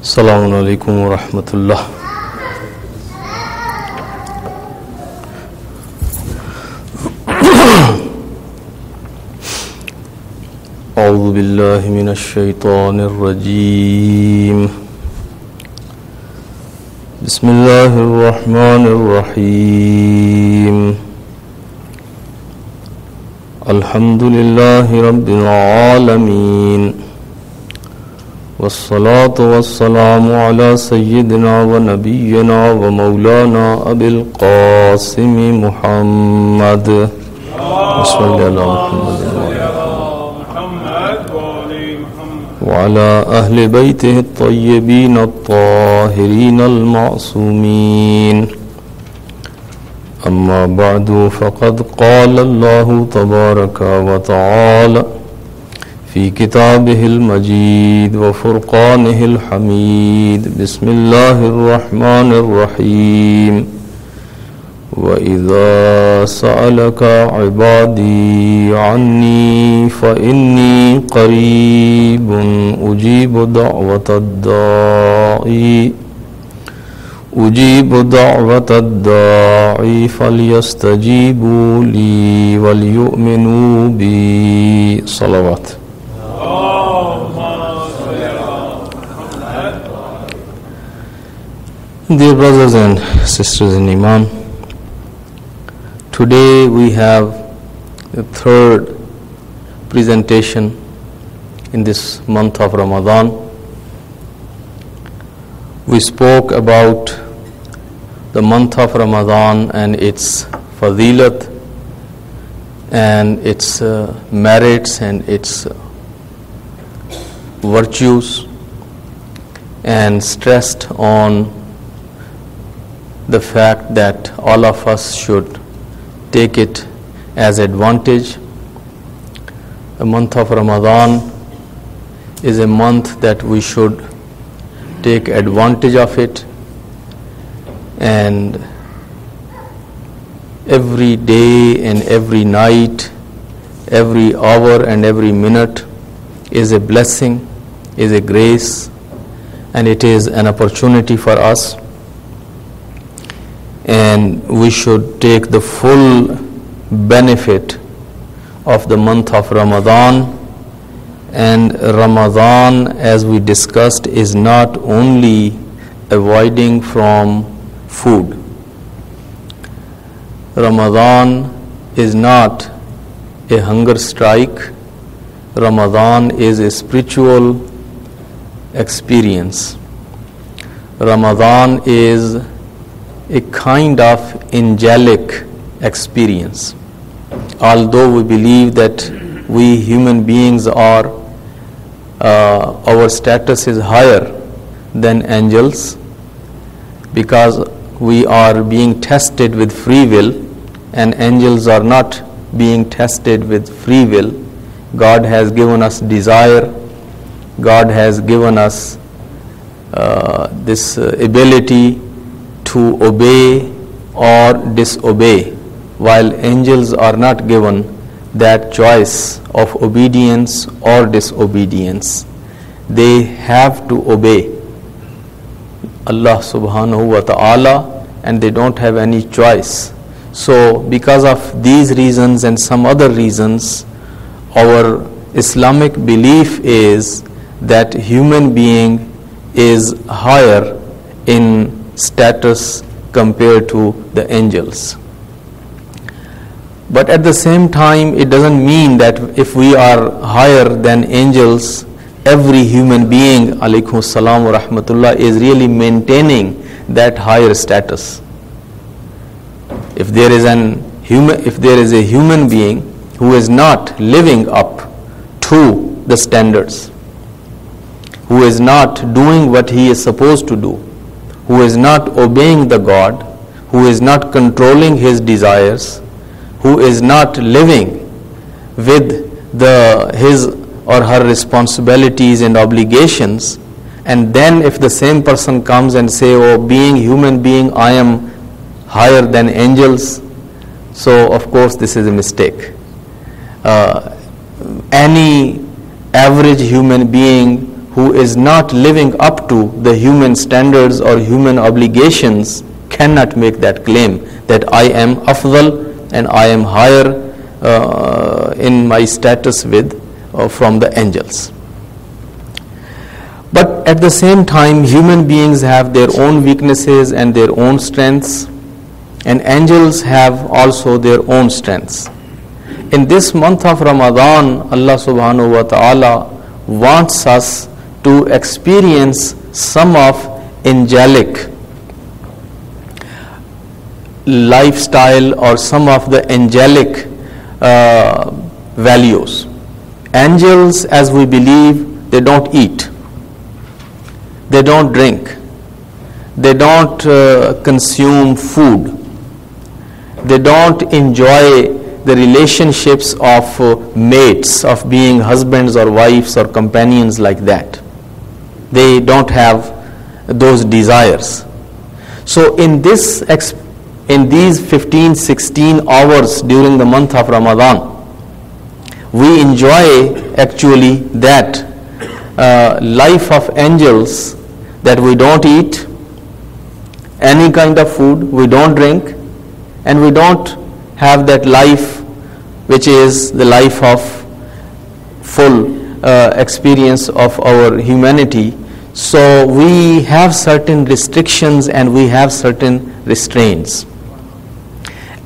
Assalamu alaikum wa rahmatullah. أعوذ بالله من الشيطان الرجيم. بسم الله الرحمن الرحيم. الحمد لله رب العالمين. والصلاة والسلام على سيدنا ونبينا ومولانا أبي القاسم محمد. بسم الله محمد وعلى أهل بيته الطيبين الطاهرين المعصومين. أما بعد فقد قال الله تبارك وتعالى في كتابه المجيد وفرقانه الحميد. بسم الله الرحمن الرحيم. وإذا سألك عبادي عني فإني قريب أجيب دعوة الداعي فليستجيبوا لي وليؤمنوا بي. صلوات. Dear brothers and sisters in Iman, today we have the third presentation in this month of Ramadan. We spoke about the month of Ramadan and its fadilat and its merits and its virtues, and stressed on the fact that all of us should take it as advantage. The month of Ramadan is a month that we should take advantage of it, and every day and every night, every hour and every minute is a blessing, is a grace, and it is an opportunity for us. And we should take the full benefit of the month of Ramadan. And Ramadan, as we discussed, is not only avoiding from food. Ramadan is not a hunger strike. Ramadan is a spiritual experience. Ramadan is a kind of angelic experience. Although we believe that we human beings are, our status is higher than angels, because we are being tested with free will, and angels are not being tested with free will. God has given us desire. God has given us this ability to obey or disobey, while angels are not given that choice of obedience or disobedience. They have to obey Allah subhanahu wa ta'ala, and they don't have any choice. So because of these reasons and some other reasons, our Islamic belief is that human being is higher in status compared to the angels. But at the same time, it doesn't mean that if we are higher than angels, every human being, alaykum salam wa rahmatullah, is really maintaining that higher status. If there is a human being who is not living up to the standards, who is not doing what he is supposed to do, who is not obeying the God, who is not controlling his desires, who is not living with his or her responsibilities and obligations, and then if the same person comes and say, oh, being human being, I am higher than angels, so of course this is a mistake. Any average human being who is not living up to the human standards or human obligations cannot make that claim that I am afdal and I am higher in my status with from the angels. But at the same time, human beings have their own weaknesses and their own strengths, and angels have also their own strengths. In this month of Ramadan, Allah subhanahu wa ta'ala wants us to experience some of angelic lifestyle or some of the angelic values. Angels, as we believe, they don't eat, they don't drink, they don't consume food, they don't enjoy the relationships of mates, of being husbands or wives or companions like that. They don't have those desires. So in these 15-16 hours during the month of Ramadan, we enjoy actually that life of angels, that we don't eat any kind of food, we don't drink, and we don't have that life which is the life of full experience of our humanity. So we have certain restrictions and we have certain restraints.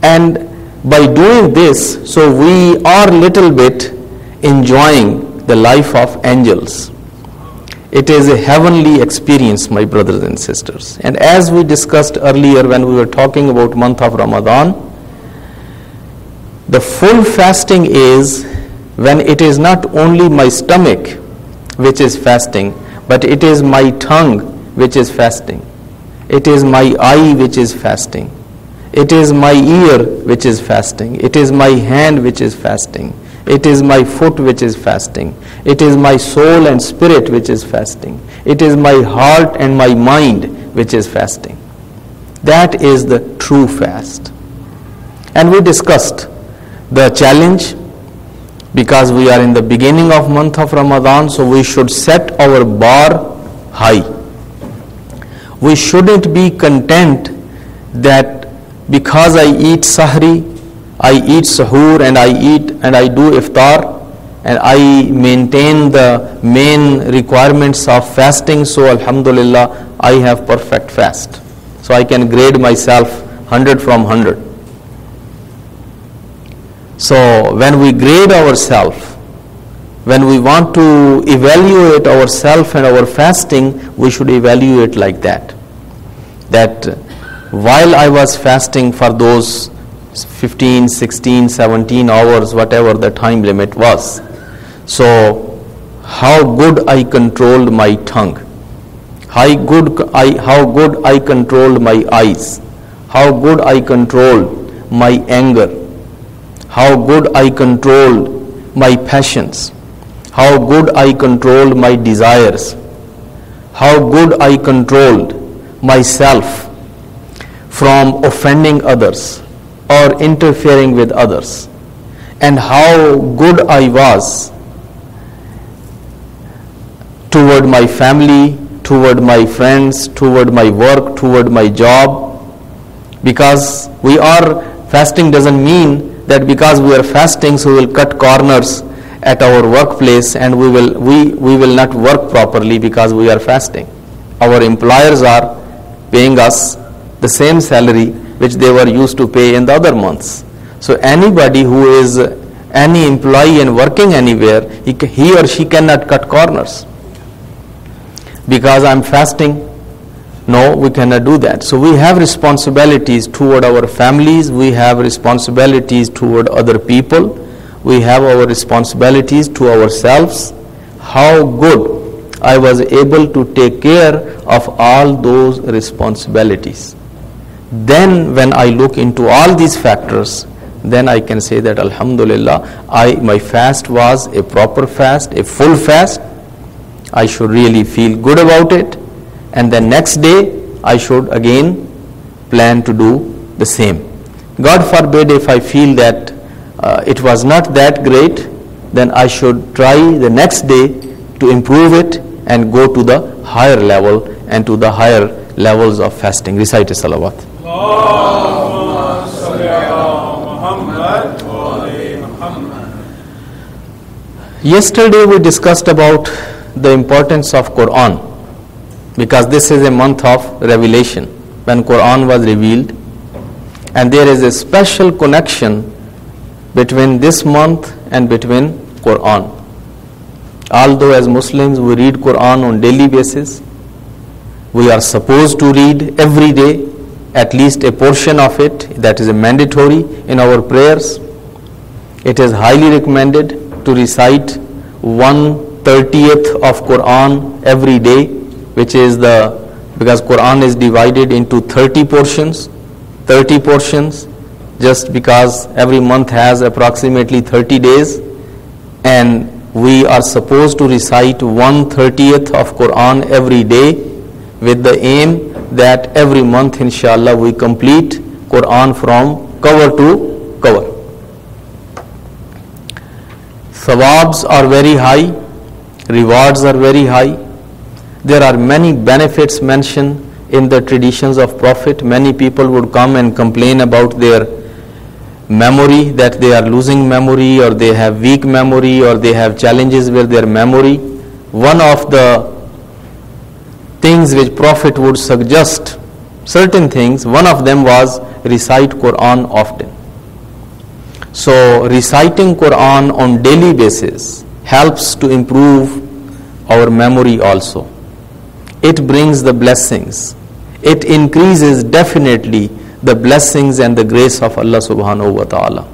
And by doing this, so we are little bit enjoying the life of angels. It is a heavenly experience, my brothers and sisters. And as we discussed earlier when we were talking about month of Ramadan, the full fasting is when it is not only my stomach which is fasting, but it is my tongue which is fasting. It is my eye which is fasting. It is my ear which is fasting. It is my hand which is fasting. It is my foot which is fasting. It is my soul and spirit which is fasting. It is my heart and my mind which is fasting. That is the true fast. And we discussed the challenge, because we are in the beginning of month of Ramadan, so we should set our bar high. We shouldn't be content that because I eat sahri, I eat sahur, and I do iftar, and I maintain the main requirements of fasting, so alhamdulillah I have perfect fast. So I can grade myself 100 from 100. So when we grade ourselves, when we want to evaluate ourselves and our fasting, we should evaluate like that. That while I was fasting for those 15, 16, 17 hours, whatever the time limit was, so how good I controlled my tongue, how good I controlled my eyes, how good I controlled my anger, how good I controlled my passions, how good I controlled my desires, how good I controlled myself from offending others or interfering with others, and how good I was toward my family, toward my friends, toward my work, toward my job. Because we are fasting doesn't mean that because we are fasting, so we will cut corners at our workplace and we will not work properly because we are fasting. Our employers are paying us the same salary which they were used to pay in the other months. So anybody who is any employee and working anywhere, he or she cannot cut corners. Because I'm fasting, no, we cannot do that. So we have responsibilities toward our families, we have responsibilities toward other people, we have our responsibilities to ourselves. How good I was able to take care of all those responsibilities. Then when I look into all these factors, then I can say that alhamdulillah, my fast was a proper fast, a full fast. I should really feel good about it. And the next day, I should again plan to do the same. God forbid if I feel that it was not that great, then I should try the next day to improve it and go to the higher level and to the higher levels of fasting. Recite salawat. Yesterday we discussed about the importance of Quran, because this is a month of revelation when Quran was revealed, and there is a special connection between this month and between Quran. Although as Muslims we read Quran on daily basis, we are supposed to read every day at least a portion of it. That is a mandatory in our prayers. It is highly recommended to recite 1/30th of Quran every day, which is because Quran is divided into 30 portions, just because every month has approximately 30 days, and we are supposed to recite 1/30th of Quran every day with the aim that every month inshallah we complete Quran from cover to cover. Thawabs are very high, rewards are very high. There are many benefits mentioned in the traditions of Prophet. Many people would come and complain about their memory, that they are losing memory, or they have weak memory, or they have challenges with their memory. One of the things which Prophet would suggest, certain things, one of them was recite Quran often. So reciting Quran on daily basis helps to improve our memory also. It brings the blessings. It increases definitely the blessings and the grace of Allah subhanahu wa ta'ala.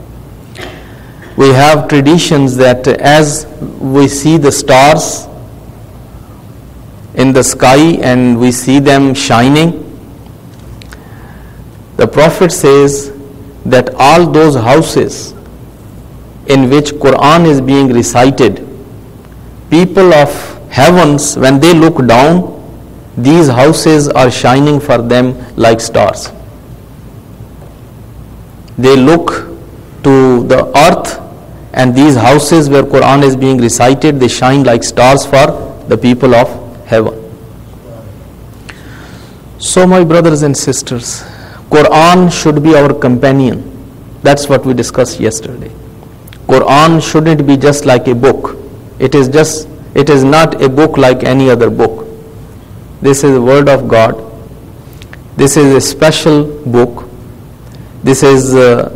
We have traditions that as we see the stars in the sky and we see them shining, the Prophet says that all those houses in which Quran is being recited, people of heavens, when they look down, these houses are shining for them like stars. They look to the earth, and these houses where Quran is being recited, they shine like stars for the people of heaven. So my brothers and sisters, Quran should be our companion. That's what we discussed yesterday. Quran shouldn't be just like a book. It is not a book like any other book. This is the word of God. This is a special book. This is a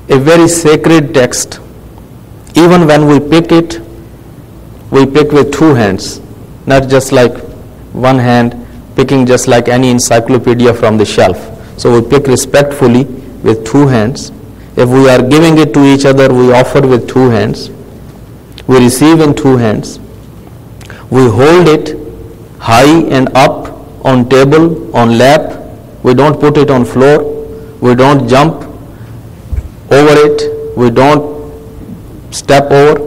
very sacred text. Even when we pick it, we pick with two hands, not just like one hand picking just like any encyclopedia from the shelf. So we pick respectfully with two hands. If we are giving it to each other, we offer with two hands. We receive in two hands. We hold it high and up on table, on lap. We don't put it on floor. We don't jump over it. We don't step over.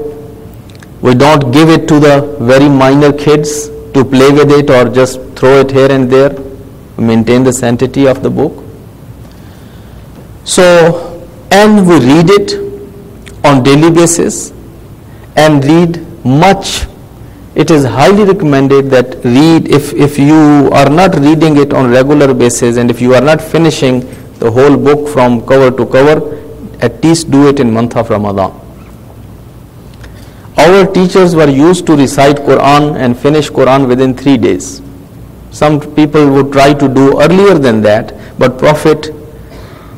We don't give it to the very minor kids to play with it or just throw it here and there. Maintain the sanctity of the book. So, and we read it on daily basis and read much. It is highly recommended that read, if you are not reading it on regular basis and if you are not finishing the whole book from cover to cover, at least do it in month of Ramadan. Our teachers were used to recite Quran and finish Quran within 3 days. Some people would try to do earlier than that, but Prophet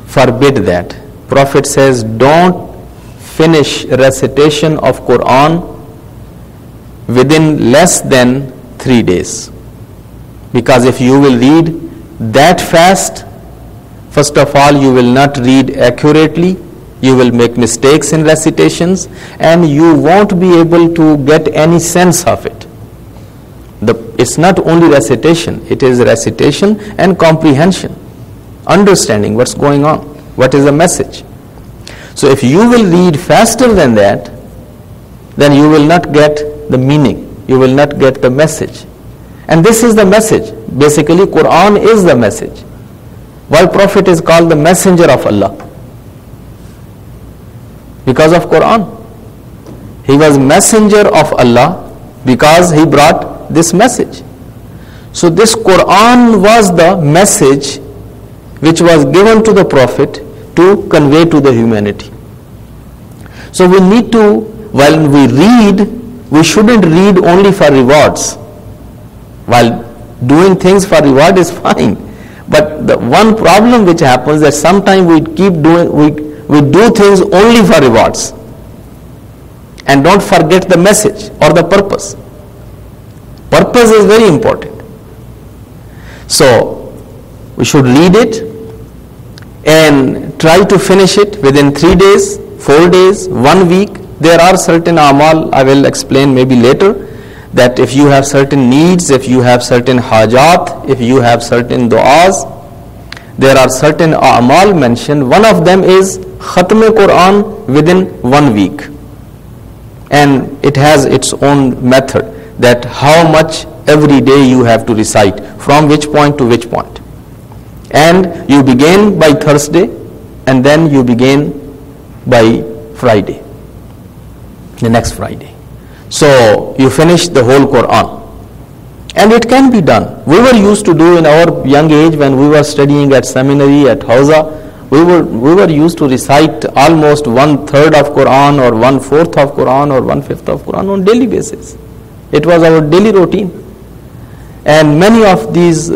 forbid that. Prophet says, don't finish recitation of Quran within less than 3 days. Because if you will read that fast, first of all, you will not read accurately, you will make mistakes in recitations, and you won't be able to get any sense of it. It's not only recitation, it is recitation and comprehension, understanding what's going on, what is the message. So if you will read faster than that, then you will not get the meaning, you will not get the message. And this is the message. Basically, Quran is the message. Why Prophet is called the messenger of Allah? Because of Quran. He was messenger of Allah because he brought this message. So this Quran was the message which was given to the Prophet to convey to the humanity. So we need to, while we read, we shouldn't read only for rewards. While doing things for reward is fine, but the one problem which happens that sometimes we do things only for rewards and don't forget the message or the purpose. Purpose is very important. So we should read it and try to finish it within 3 days, 4 days, 1 week. There are certain amal, I will explain maybe later, that if you have certain needs, if you have certain hajat, if you have certain du'as, there are certain amal mentioned. One of them is Khatm Quran within 1 week. And it has its own method, that how much every day you have to recite, from which point to which point. And you begin by Thursday, and then you begin by Friday, the next Friday. So you finish the whole Quran. And it can be done. We were used to do in our young age when we were studying at seminary, at Hausa, we were used to recite almost 1/3 of Quran or 1/4 of Quran or 1/5 of Quran on daily basis. It was our daily routine. And many of these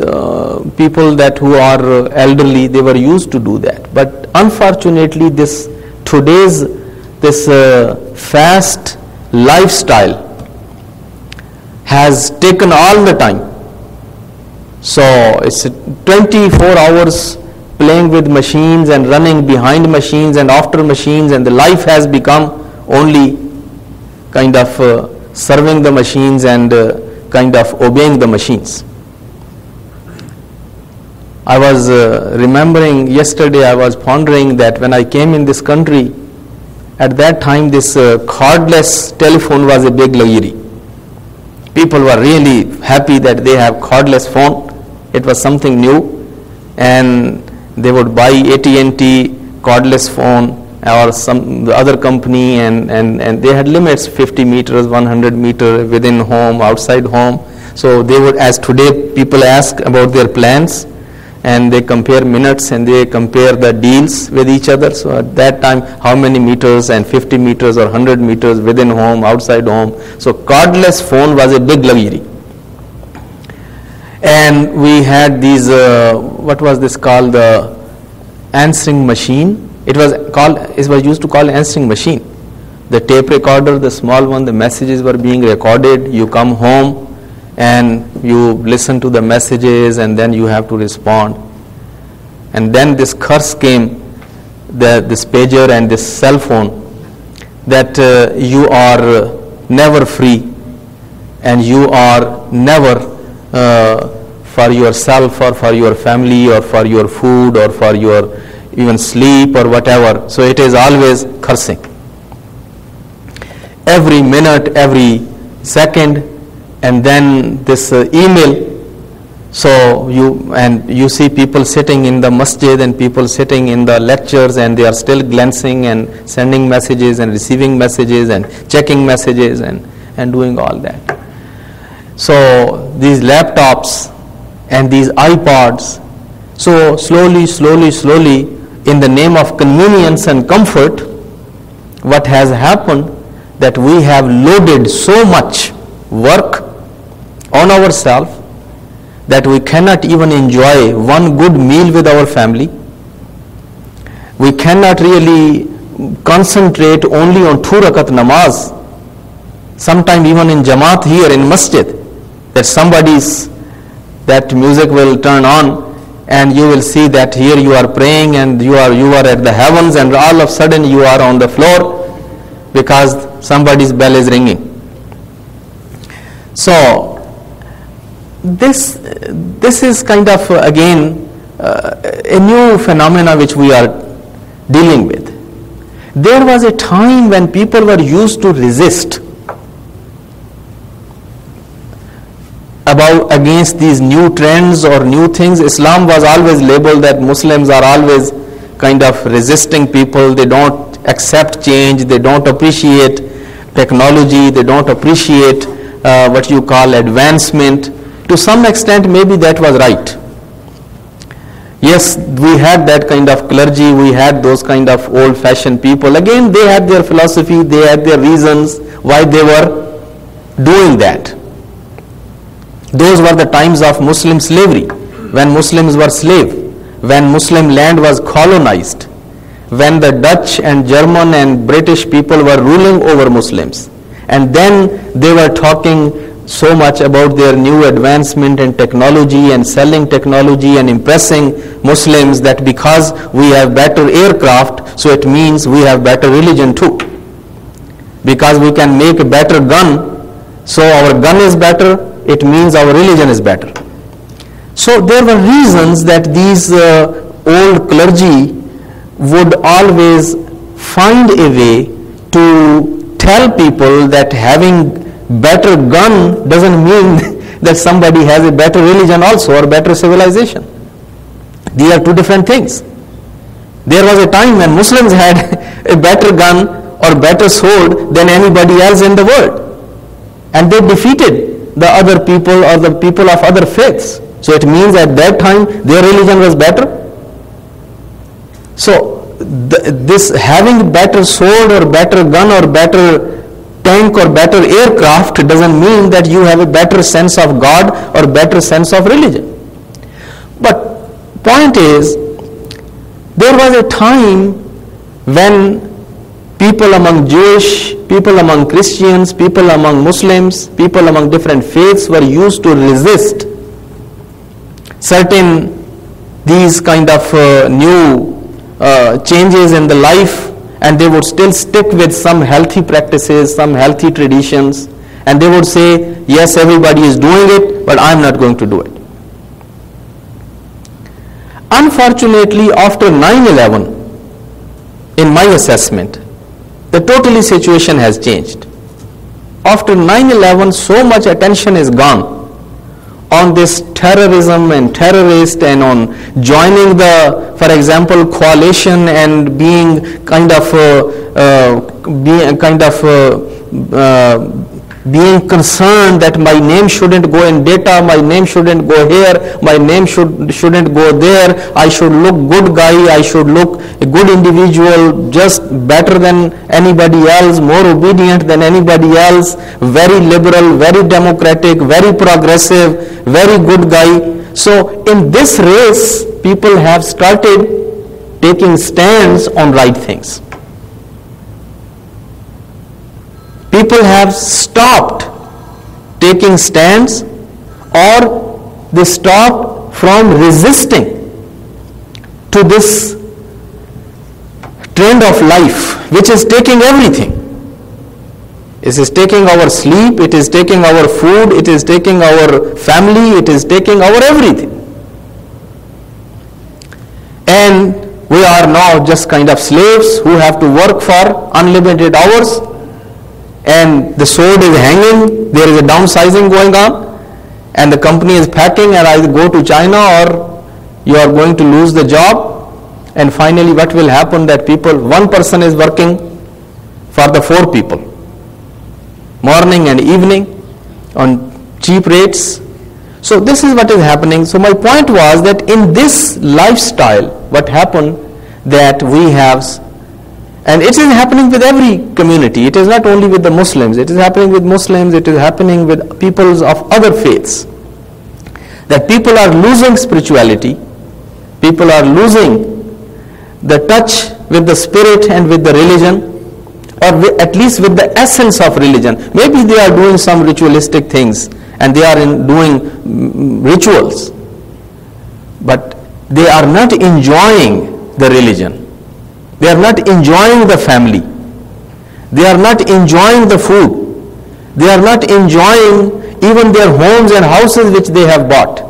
people that who are elderly, they were used to do that. But unfortunately, this fast lifestyle has taken all the time. So it's 24 hours playing with machines and running behind machines and after machines, and the life has become only kind of serving the machines and kind of obeying the machines. I was remembering yesterday, I was pondering that when I came in this country, at that time this cordless telephone was a big luxury. People were really happy that they have cordless phone. It was something new, and they would buy AT&T cordless phone or some the other company, and they had limits, 50 meters, 100 meters within home, outside home. So they would, as today people ask about their plans, and they compare minutes and they compare the deals with each other. So at that time, how many meters, and 50 meters or 100 meters within home, outside home. So cordless phone was a big luxury. And we had these, what was this called, the answering machine. It was used to call answering machine. The tape recorder, the small one, the messages were being recorded. You come home and you listen to the messages, and then you have to respond. And then this curse came, this pager and this cell phone, that you are never free, and you are never for yourself or for your family or for your food or for your even sleep or whatever. So it is always cursing. Every minute, every second. And then this email. So you see people sitting in the masjid and people sitting in the lectures, and they are still glancing and sending messages and receiving messages and checking messages and doing all that. So these laptops and these iPods, so slowly, in the name of convenience and comfort, what has happened, that we have loaded so much work on ourselves that we cannot even enjoy one good meal with our family. We cannot really concentrate only on 2 rakat namaz. Sometime even in Jamaat here in masjid, that music will turn on, and you will see that here you are praying and you are at the heavens, and all of a sudden you are on the floor because somebody's bell is ringing. So this is kind of again a new phenomena which we are dealing with. There was a time when people were used to resist against these new trends or new things. Islam was always labeled that Muslims are always kind of resisting people. They don't accept change. They don't appreciate technology. They don't appreciate what you call advancement. To some extent, maybe that was right. Yes, we had that kind of clergy, we had those kind of old-fashioned people. Again, they had their philosophy, they had their reasons why they were doing that. Those were the times of Muslim slavery, when Muslims were slaves, when Muslim land was colonized, when the Dutch and German and British people were ruling over Muslims. And then they were talking so much about their new advancement in technology and selling technology and impressing Muslims that because we have better aircraft, so it means we have better religion too. Because we can make a better gun, so our gun is better, it means our religion is better. So there were reasons that these old clergy would always find a way to tell people that having better gun doesn't mean that somebody has a better religion also or better civilization. These are two different things. There was a time when Muslims had a better gun or better sword than anybody else in the world. And they defeated the other people or the people of other faiths. So it means at that time their religion was better. So this having better sword or better gun or better tank or better aircraft doesn't mean that you have a better sense of God or better sense of religion. But point is, there was a time when people among Jewish, people among Christians, people among Muslims, people among different faiths were used to resist certain these kind of new changes in the life, and they would still stick with some healthy practices, some healthy traditions, and they would say, yes, everybody is doing it, but I'm not going to do it. Unfortunately, after 9/11, in my assessment, the totally situation has changed. After 9/11, so much attention is gone on this terrorism and terrorist and on joining the, for example, coalition and being being concerned that my name shouldn't go in data, my name shouldn't go here, my name shouldn't go there, I should look good guy, I should look a good individual, just better than anybody else, more obedient than anybody else, very liberal, very democratic, very progressive, very good guy. So in this race, people have started taking stands on right things. People have stopped taking stands, or they stopped from resisting to this trend of life which is taking everything. It is taking our sleep, it is taking our food, it is taking our family, it is taking our everything. And we are now just kind of slaves who have to work for unlimited hours, and the sword is hanging, there is a downsizing going on, and the company is packing and either go to China or you are going to lose the job. And finally what will happen, that one person is working for the 4 people, morning and evening on cheap rates. So this is what is happening. So my point was that in this lifestyle, what happened, that we have, and it is happening with every community, it is not only with the Muslims, it is happening with Muslims, it is happening with peoples of other faiths, that people are losing spirituality, people are losing the touch with the spirit and with the religion, or at least with the essence of religion. Maybe they are doing some ritualistic things and they are doing rituals, but they are not enjoying the religion. They are not enjoying the family. They are not enjoying the food. They are not enjoying even their homes and houses which they have bought.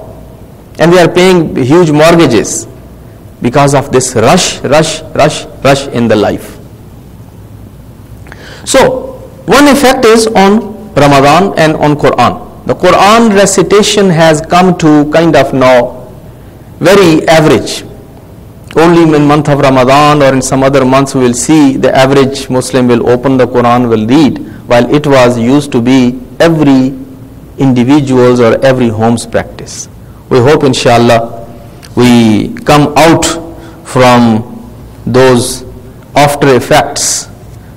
And they are paying huge mortgages because of this rush in the life. So, one effect is on Ramadan and on Quran. The Quran recitation has come to kind of now very average. Only in month of Ramadan or in some other months we will see the average Muslim will open the Quran, will read, while it was used to be every individuals or every home's practice. We hope, inshallah, we come out from those after effects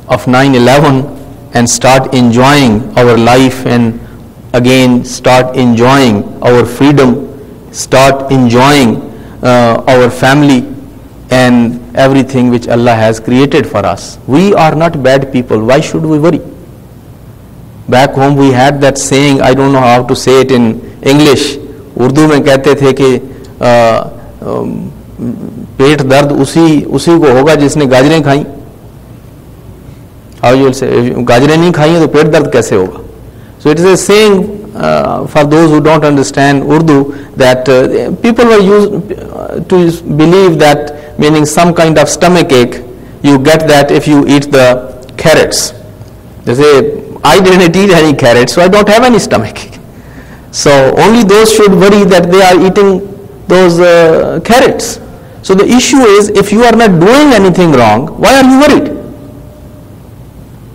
of 9/11 and start enjoying our life, and again start enjoying our freedom, start enjoying our family and everything which Allah has created for us. We are not bad people. Why should we worry? Back home we had that saying, I don't know how to say it in English. Urdu में कहते थे कि पेट दर्द उसी को होगा जिसने गाजरें खाई. How you will say, गाजरें नहीं खाई तो पेट दर्द कैसे होगा? So it is a saying for those who don't understand Urdu, that people were used to believe that, meaning some kind of stomach ache, you get that if you eat the carrots. They say, I didn't eat any carrots, so I don't have any stomach ache. So only those should worry that they are eating those carrots. So the issue is, if you are not doing anything wrong, why are you worried?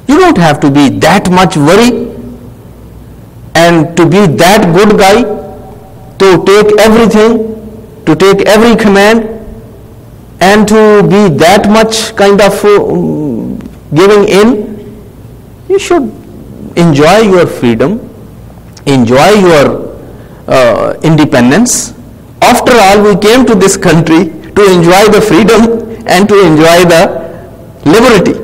You don't have to be that much worried and to be that good guy, to take everything, to take every command, and to be that much kind of giving in. You should enjoy your freedom, enjoy your independence. After all, we came to this country to enjoy the freedom and to enjoy the liberty.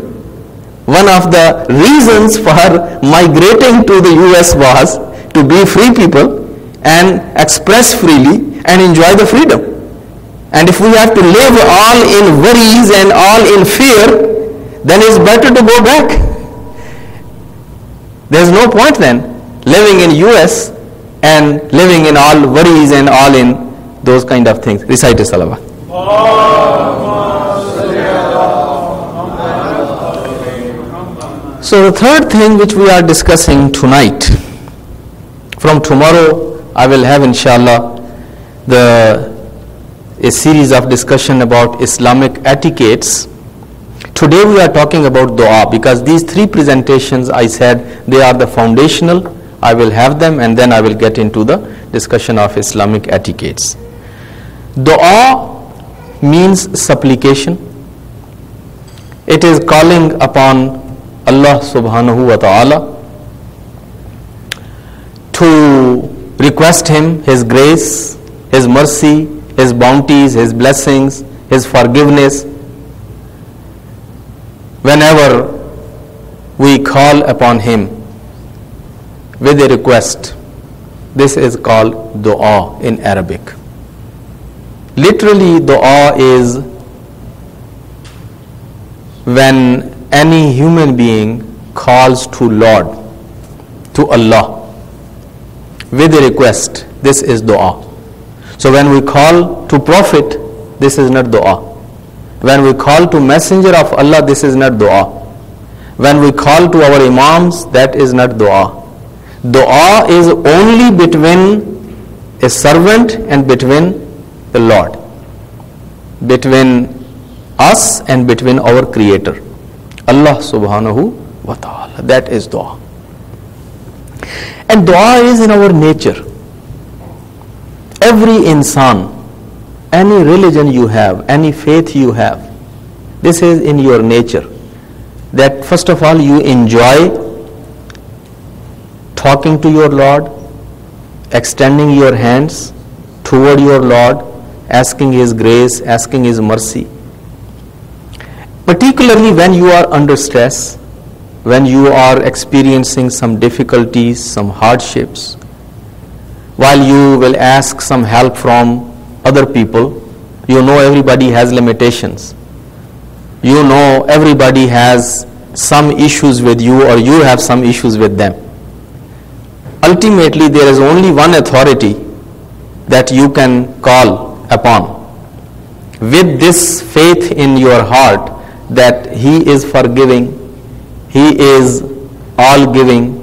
One of the reasons for migrating to the US was to be free people and express freely and enjoy the freedom. And if we have to live all in worries and all in fear, then it's better to go back. There's no point then living in US and living in all worries and all in those kind of things. Recite salawat. So the third thing which we are discussing tonight, from tomorrow I will have inshallah a series of discussion about Islamic etiquettes. Today we are talking about dua, because these three presentations I said they are the foundational. I will have them and then I will get into the discussion of Islamic etiquettes. Dua means supplication. It is calling upon Allah subhanahu wa ta'ala to request Him His grace, His mercy, His bounties, His blessings, His forgiveness. Whenever we call upon Him with a request, this is called dua in Arabic. Literally, dua is when any human being calls to Lord, to Allah, with a request. This is dua. So when we call to Prophet, this is not dua. When we call to Messenger of Allah, this is not dua. When we call to our Imams, that is not dua. Dua is only between a servant and between the Lord, between us and between our Creator, Allah subhanahu wa ta'ala. That is dua. And dua is in our nature. Every insan, any religion you have, any faith you have, this is in your nature. That first of all you enjoy talking to your Lord, extending your hands toward your Lord, asking His grace, asking His mercy. Particularly when you are under stress, when you are experiencing some difficulties, some hardships, while you will ask some help from other people, you know everybody has limitations. You know everybody has some issues with you or you have some issues with them. Ultimately, there is only one authority that you can call upon. With this faith in your heart that He is forgiving, He is all-giving,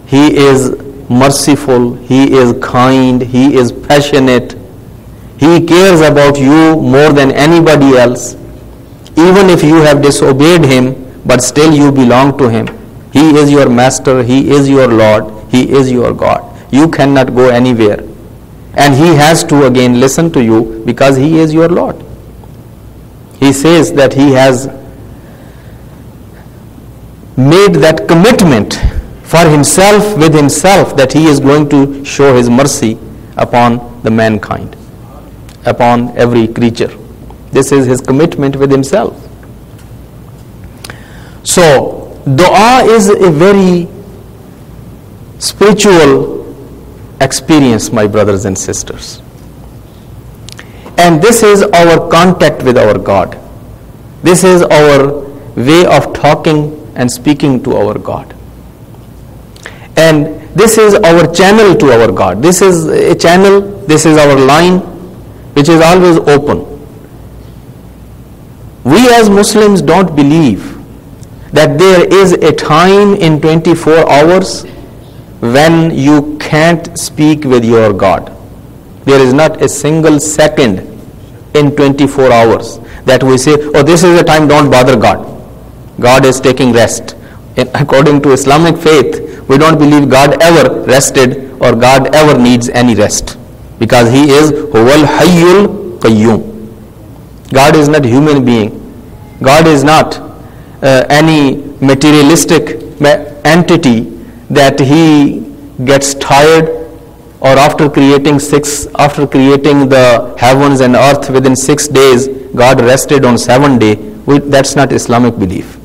He is merciful, He is kind, He is passionate, He cares about you more than anybody else. Even if you have disobeyed Him, but still you belong to Him. He is your master, He is your Lord, He is your God. you cannot go anywhere. And he has to again listen to you because he is your Lord. He says that he has made that commitment for himself with himself that he is going to show his mercy upon the mankind, upon every creature. This is his commitment with himself. So, dua is a very spiritual experience, my brothers and sisters. And this is our contact with our God. This is our way of talking and speaking to our God. And this is our channel to our God. This is a channel, this is our line, which is always open. We as Muslims don't believe that there is a time in 24 hours when you can't speak with your God. There is not a single second in 24 hours that we say, oh, this is a time, don't bother God. God is taking rest. According to Islamic faith, we don't believe God ever rested or God ever needs any rest, because he is Huwal Hayyul Qayyum. God is not human being. God is not any materialistic entity that he gets tired, or after creating the heavens and earth within 6 days, God rested on 7th day. That's not Islamic belief.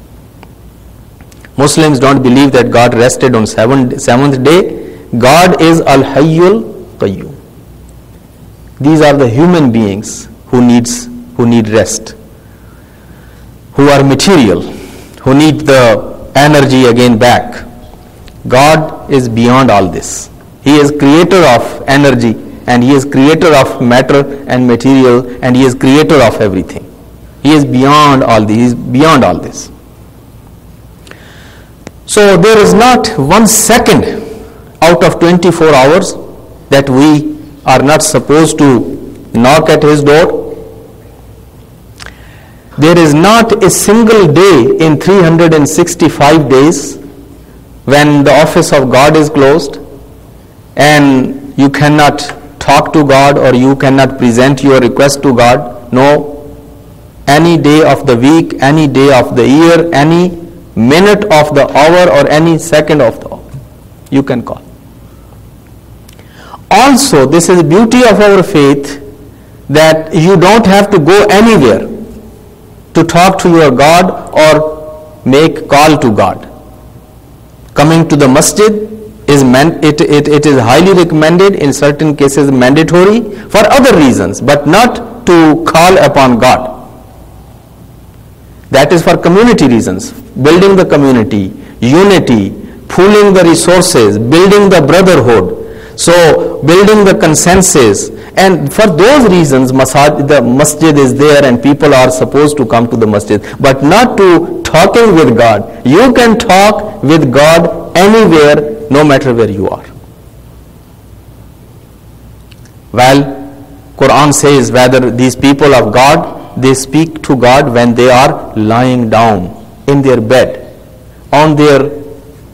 Muslims don't believe that God rested on 7th day. God is Al-Hayyul Qayyum. These are the human beings who need rest, who are material, who need the energy again back. God is beyond all this. He is creator of energy, and he is creator of matter and material, and he is creator of everything. He is beyond all this. He is beyond all this. So there is not 1 second out of 24 hours that we are not supposed to knock at his door. There is not a single day in 365 days when the office of God is closed and you cannot talk to God or you cannot present your request to God. No. Any day of the week, any day of the year, any minute of the hour, or any second of the hour, you can call. Also, this is the beauty of our faith, that you don't have to go anywhere to talk to your God or make call to God. Coming to the masjid is it is highly recommended, in certain cases mandatory for other reasons, but not to call upon God. That is for community reasons, building the community, unity, pooling the resources, building the brotherhood, so building the consensus. And for those reasons, the masjid is there and people are supposed to come to the masjid, but not to talking with God. You can talk with God anywhere, no matter where you are. Well, Quran says whether these people of God, they speak to God when they are lying down in their bed, on their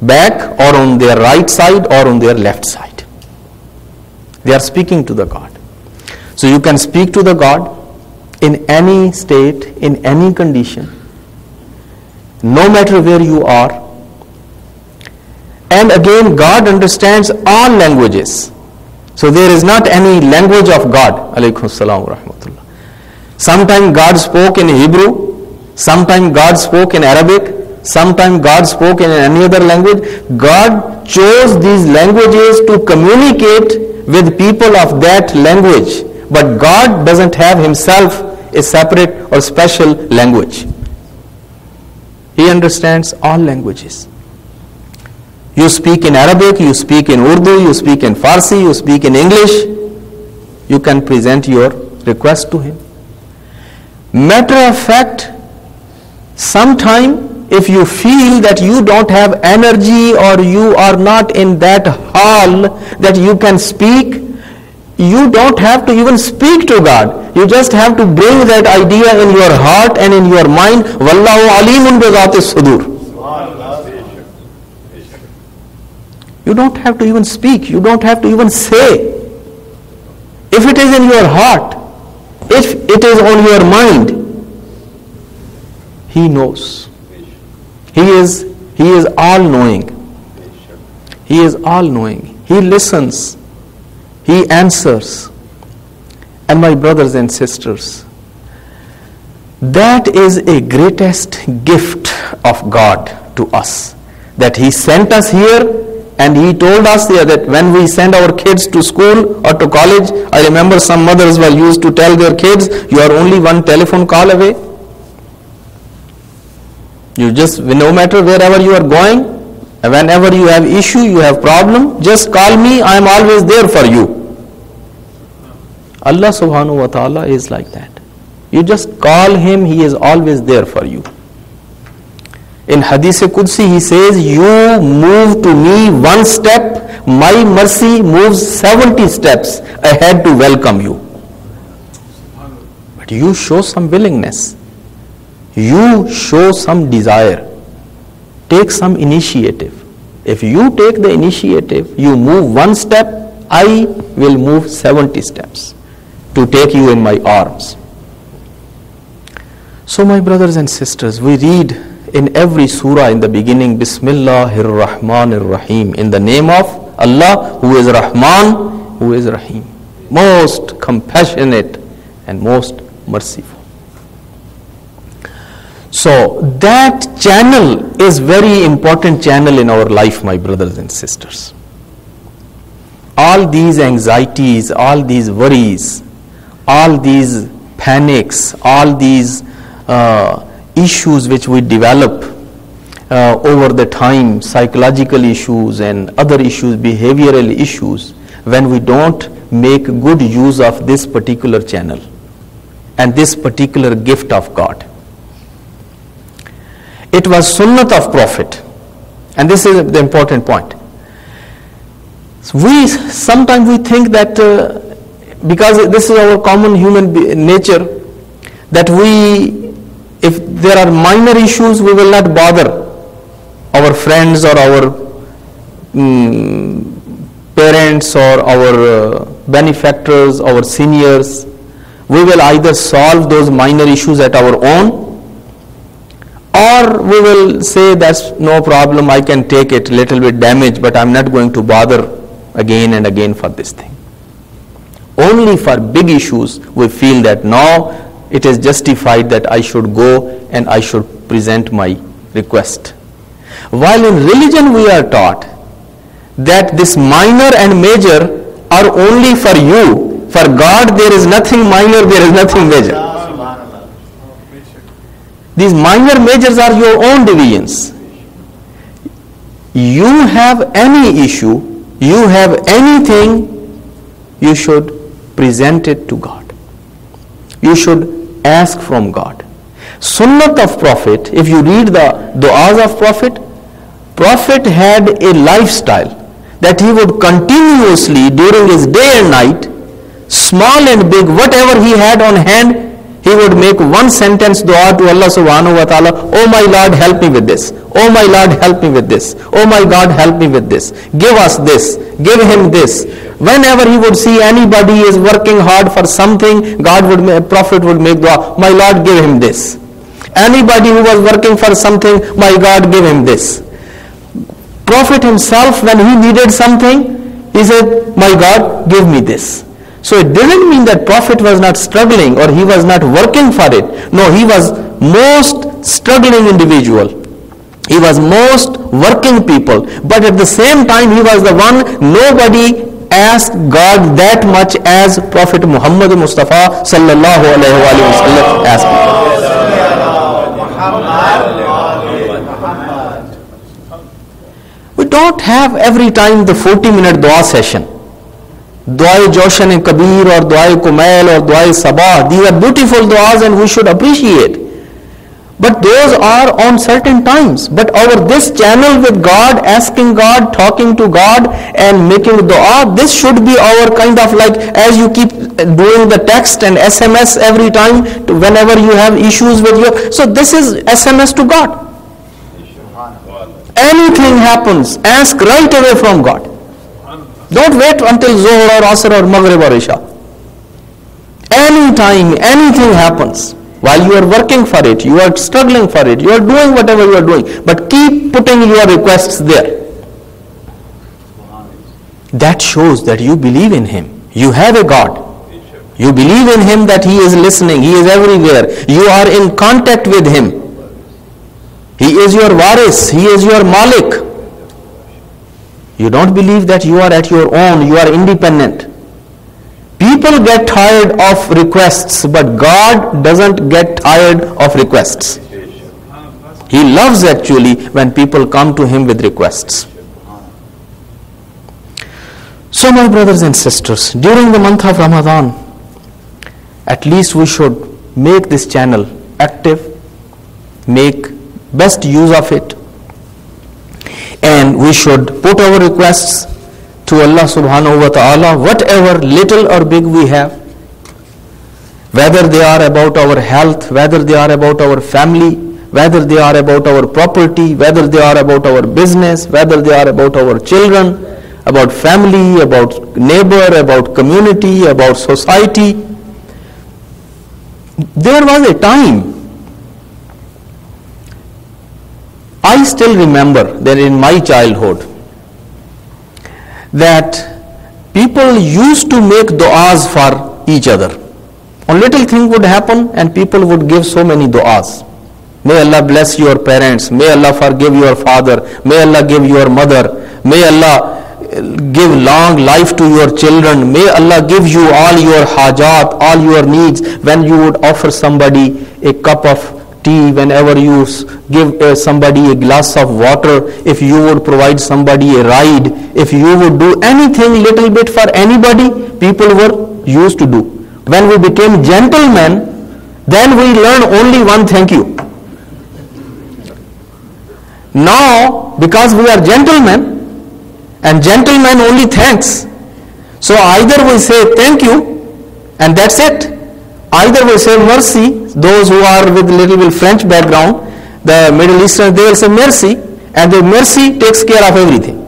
back or on their right side or on their left side. They are speaking to the God. So you can speak to the God in any state, in any condition, no matter where you are. And again, God understands all languages. So there is not any language of God. Alaykum salam wa rahmatullah. Sometimes God spoke in Hebrew, sometimes God spoke in Arabic, sometimes God spoke in any other language. God chose these languages to communicate with people of that language. But God doesn't have himself a separate or special language. He understands all languages. You speak in Arabic, you speak in Urdu, you speak in Farsi, you speak in English. You can present your request to him. Matter of fact, sometime if you feel that you don't have energy or you are not in that hall that you can speak, you don't have to even speak to God. You just have to bring that idea in your heart and in your mind. Wallahu alimun bi dhati sudur. You don't have to even speak. You don't have to even say. If it is in your heart, if it is on your mind, He knows. He is all-knowing. He is all-knowing. He listens. He answers. And my brothers and sisters, that is a greatest gift of God to us. That He sent us here, and He told us here that when we send our kids to school or to college, I remember some mothers were used to tell their kids, you are only one telephone call away. You just, no matter wherever you are going, whenever you have issue, you have problem, just call me, I am always there for you. Allah subhanahu wa ta'ala is like that. You just call Him, He is always there for you. In Hadith Qudsi, He says, you move to me one step, my mercy moves 70 steps ahead to welcome you. But you show some willingness. You show some desire. Take some initiative. If you take the initiative, you move one step, I will move 70 steps to take you in my arms. So my brothers and sisters, we read in every surah in the beginning, Bismillahir Rahmanir Rahim, in the name of Allah, who is Rahman, who is Rahim, most compassionate and most merciful. So that channel is very important channel in our life, my brothers and sisters. All these anxieties, all these worries, all these panics, all these issues which we develop over the time, psychological issues and other issues, behavioral issues, when we don't make good use of this particular channel and this particular gift of God. It was sunnat of Prophet, and this is the important point. Sometimes we think that because this is our common human nature, that if there are minor issues, we will not bother our friends or our parents or our benefactors, our seniors. We will either solve those minor issues at our own, or we will say that's no problem, I can take it, little bit damage, but I'm not going to bother again and again for this thing. Only for big issues we feel that now it is justified that I should go and I should present my request. While in religion we are taught that this minor and major are only for you. For God there is nothing minor, there is nothing major. These minor majors are your own divisions. You have any issue, you have anything, you should present it to God. You should ask from God. Sunnat of Prophet, if you read the du'as of Prophet had a lifestyle that he would continuously during his day and night, small and big, whatever he had on hand, he would make one sentence dua to Allah subhanahu wa ta'ala, oh my Lord, help me with this. Oh my Lord, help me with this. Oh my God, help me with this. Give us this. Give him this. Whenever he would see anybody is working hard for something, Prophet would make dua, my Lord, give him this. Anybody who was working for something, my God, give him this. Prophet himself, when he needed something, he said, my God, give me this. So it didn't mean that Prophet was not struggling or he was not working for it. No, he was most struggling individual. He was most working people. But at the same time, he was the one, nobody asked God that much as Prophet Muhammad Mustafa sallallahu alaihi wasallam asked people. We don't have every time the 40-minute dua session. Dua Joshan and Kabir or Dua Kumail or Dua Sabah. These are beautiful duas and we should appreciate. But those are on certain times. But this channel with God, asking God, talking to God and making dua, this should be our kind of like, as you keep doing the text and SMS every time whenever you have issues with you. So this is SMS to God. anything happens, ask right away from God. Don't wait until Zohar or Asr or Maghrib or Isha. Anytime anything happens, while you are working for it, you are struggling for it, you are doing whatever you are doing, but keep putting your requests there. That shows that you believe in Him. You have a God. You believe in Him, that He is listening, He is everywhere. You are in contact with Him. He is your waris, He is your malik. You don't believe that you are at your own, you are independent. People get tired of requests, but God doesn't get tired of requests. He loves actually when people come to Him with requests. So my brothers and sisters, during the month of Ramadan, at least we should make this channel active, make best use of it, and we should put our requests to Allah subhanahu wa ta'ala, whatever little or big we have, whether they are about our health, whether they are about our family, whether they are about our property, whether they are about our business, whether they are about our children, about family, about neighbor, about community, about society. There was a time, I still remember that in my childhood, that people used to make du'as for each other. A little thing would happen and people would give so many du'as. May Allah bless your parents, may Allah forgive your father, may Allah give your mother, may Allah give long life to your children, may Allah give you all your hajat, all your needs. When you would offer somebody a cup of tea, whenever you give somebody a glass of water, if you would provide somebody a ride, if you would do anything little bit for anybody, people were used to do. When we became gentlemen, then we learned only one thank you. Now, because we are gentlemen, and gentlemen only thanks, so either we say thank you and that's it, either we say mercy. Those who are with little bit French background, the Middle Eastern, they will say mercy, and the mercy takes care of everything.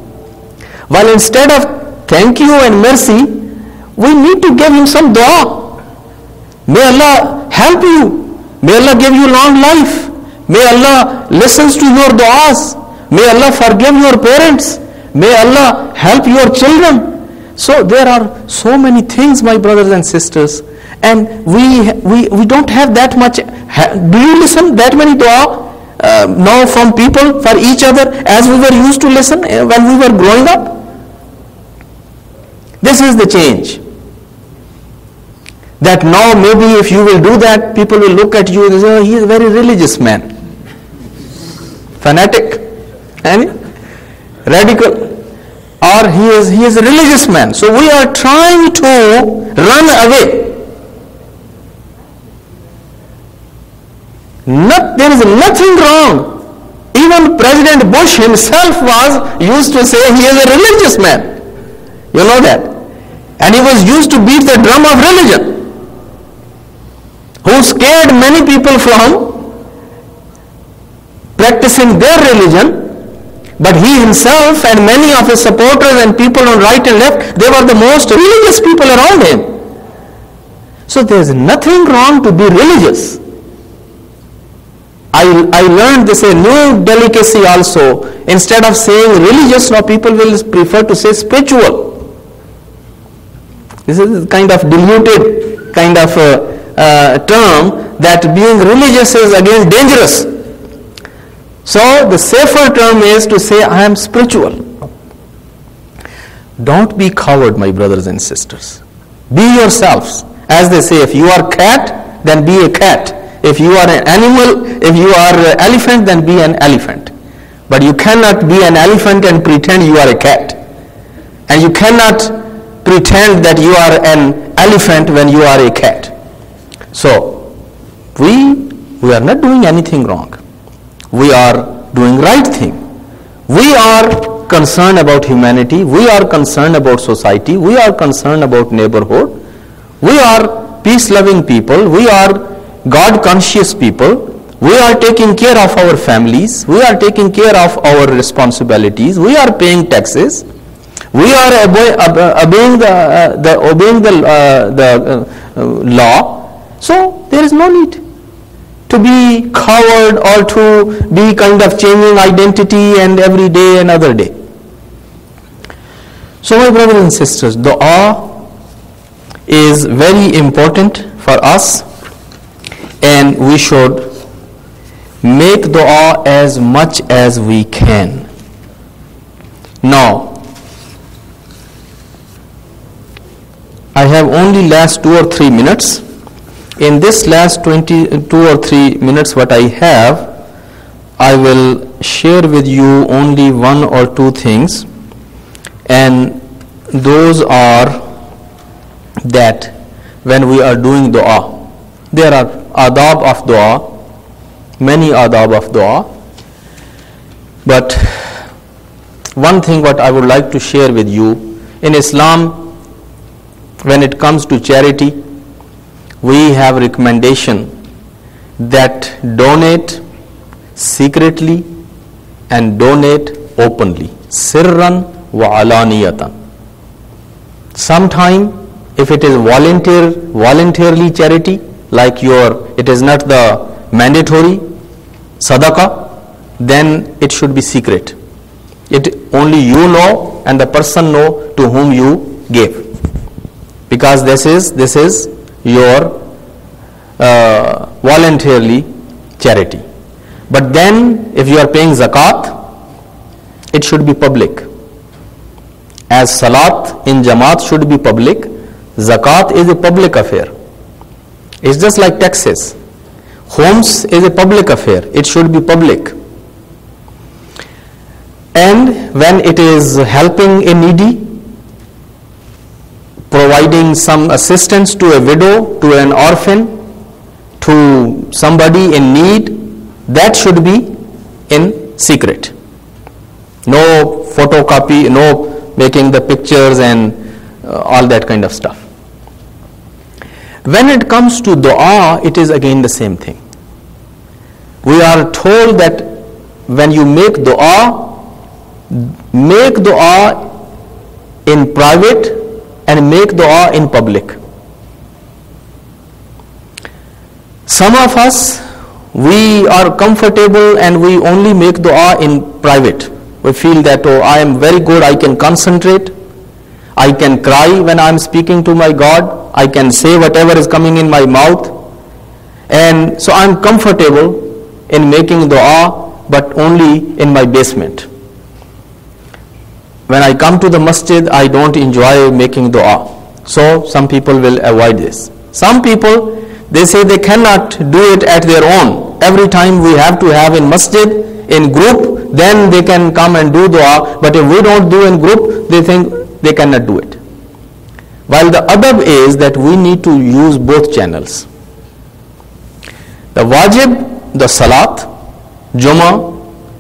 While instead of thank you and mercy, we need to give him some dua. May Allah help you, may Allah give you long life, may Allah listens to your duas, may Allah forgive your parents, may Allah help your children. So there are so many things, my brothers and sisters, and we don't have that much. Do you listen that many dua now from people for each other as we were used to listen when we were growing up? This is the change. That now maybe if you will do that, people will look at you and say, oh, he is a very religious man. Fanatic. And radical. Or he is a religious man. So we are trying to run away. There is nothing wrong. Even President Bush himself was used to say he is a religious man. You know that. And he was used to beat the drum of religion, who scared many people from practicing their religion. But he himself and many of his supporters and people on right and left, they were the most religious people around him. So there is nothing wrong to be religious. I learned this a new delicacy also. Instead of saying religious, now people will prefer to say spiritual. This is kind of diluted kind of term, that being religious is again dangerous. So the safer term is to say I am spiritual. Don't be coward, my brothers and sisters. Be yourselves. As they say, if you are cat, then be a cat. If you are an animal, if you are an elephant, then be an elephant. But you cannot be an elephant and pretend you are a cat. And you cannot pretend that you are an elephant when you are a cat. So, we are not doing anything wrong. We are doing right thing. We are concerned about humanity. We are concerned about society. We are concerned about neighborhood. We are peace-loving people. We are God-conscious people. We are taking care of our families. We are taking care of our responsibilities. We are paying taxes. We are obeying the law. So there is no need to be coward or to be kind of changing identity and every day another day. So my brothers and sisters, dua is very important for us, and we should make dua as much as we can. Now, I have only last 2 or 3 minutes. In this last 22 or 3 minutes what I have, I will share with you only 1 or 2 things, and those are that when we are doing dua, there are adab of dua, many adab of dua, but one thing what I would like to share with you, in Islam, when it comes to charity, we have recommendation that donate secretly and donate openly, sirran wa alaniyatan. Sometime if it is voluntarily charity, like it is not the mandatory sadaqah, then it should be secret. It only you know and the person know to whom you gave, because this is your voluntarily charity. But then if you are paying zakat, it should be public. As salat in jamaat should be public, zakat is a public affair. It's just like taxes. Homes is a public affair. It should be public. And when it is helping a needy, providing some assistance to a widow, to an orphan, to somebody in need, that should be in secret. No photocopy, no making the pictures and all that kind of stuff. When it comes to dua, it is again the same thing. We are told that when you make dua in private and make dua in public. Some of us, we are comfortable and we only make dua in private. We feel that, oh, I am very good, I can concentrate, I can cry when I am speaking to my God, I can say whatever is coming in my mouth, and so I am comfortable in making dua, but only in my basement. When I come to the masjid, I don't enjoy making dua. So some people will avoid this. Some people, they say they cannot do it at their own. Every time we have to have in masjid, in group, then they can come and do dua. But if we don't do in group, they think they cannot do it. While the adab is that we need to use both channels. The wajib, the salat, Jummah,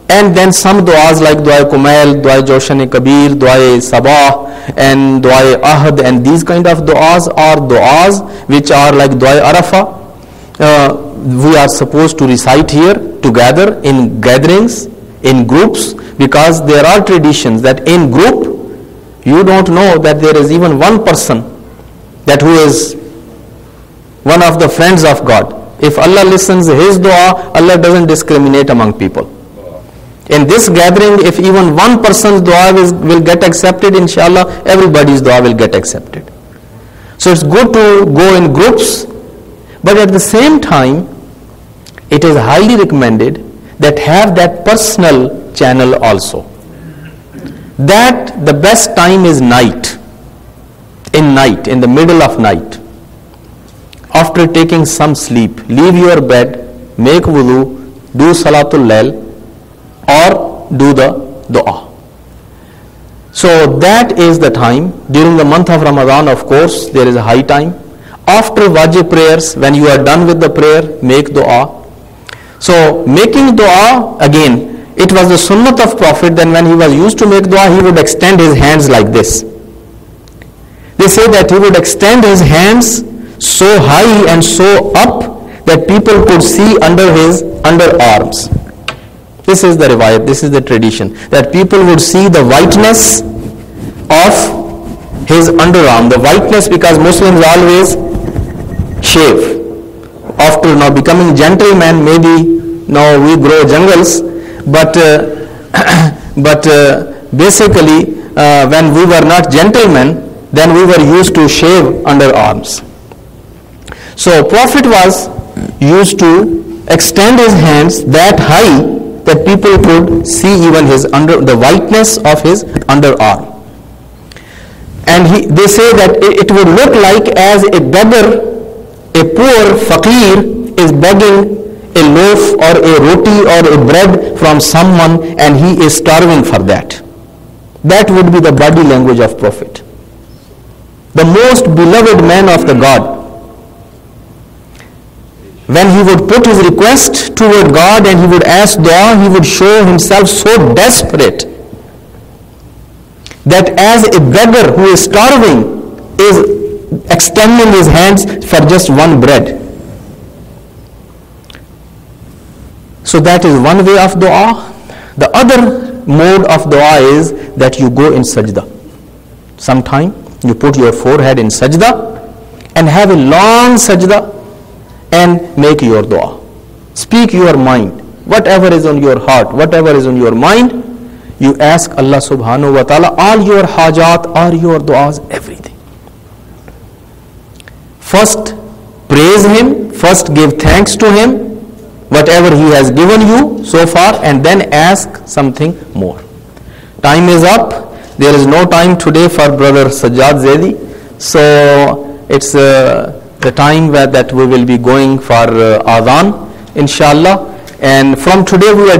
and then some du'as like Du'a Kumail, Du'a Joshan-e-Kabir, Du'a Sabah, and Du'a Ahad, and these kind of du'as are du'as which are like Du'a Arafah. We are supposed to recite here together in gatherings, in groups, because there are traditions that in group, you don't know that there is even one person that who is one of the friends of God. If Allah listens his dua, Allah doesn't discriminate among people. In this gathering, if even one person's dua will get accepted, inshallah, everybody's dua will get accepted. So it's good to go in groups, but at the same time, it is highly recommended that have that personal channel also. That the best time is night, in the middle of night. After taking some sleep, leave your bed, make wudu, do salatul layl, or do the dua. So that is the time. During the month of Ramadan, of course, there is a high time. After wajib prayers, when you are done with the prayer, make dua. So making dua, again, it was the sunnat of Prophet, then when he was used to make dua, he would extend his hands like this. They say that he would extend his hands so high and so up that people could see under his underarms. This is the riwayat, this is the tradition, that people would see the whiteness of his underarm. The whiteness, because Muslims always shave. After now becoming gentlemen, maybe now we grow jungles, but basically when we were not gentlemen, then we were used to shave underarms. So Prophet was used to extend his hands that high that people could see even the whiteness of his underarm. And they say that it would look like as a beggar, a poor faqir is begging a loaf or a roti or a bread from someone, and he is starving for that. That would be the body language of Prophet. The most beloved man of the God. When he would put his request toward God and he would ask dua, he would show himself so desperate that as a beggar who is starving is extending his hands for just one bread. So that is one way of dua. The other mode of dua is that you go in sajda. Sometime you put your forehead in sajda and have a long sajda and make your dua. Speak your mind. Whatever is on your heart, whatever is on your mind, you ask Allah subhanahu wa ta'ala all your hajat, all your du'as, everything. First praise him, first give thanks to him, whatever he has given you so far, and then ask something more. Time is up. There is no time today for Brother Sajjad Zaidi. So it's the time that we will be going for adhan, inshallah. And from today we are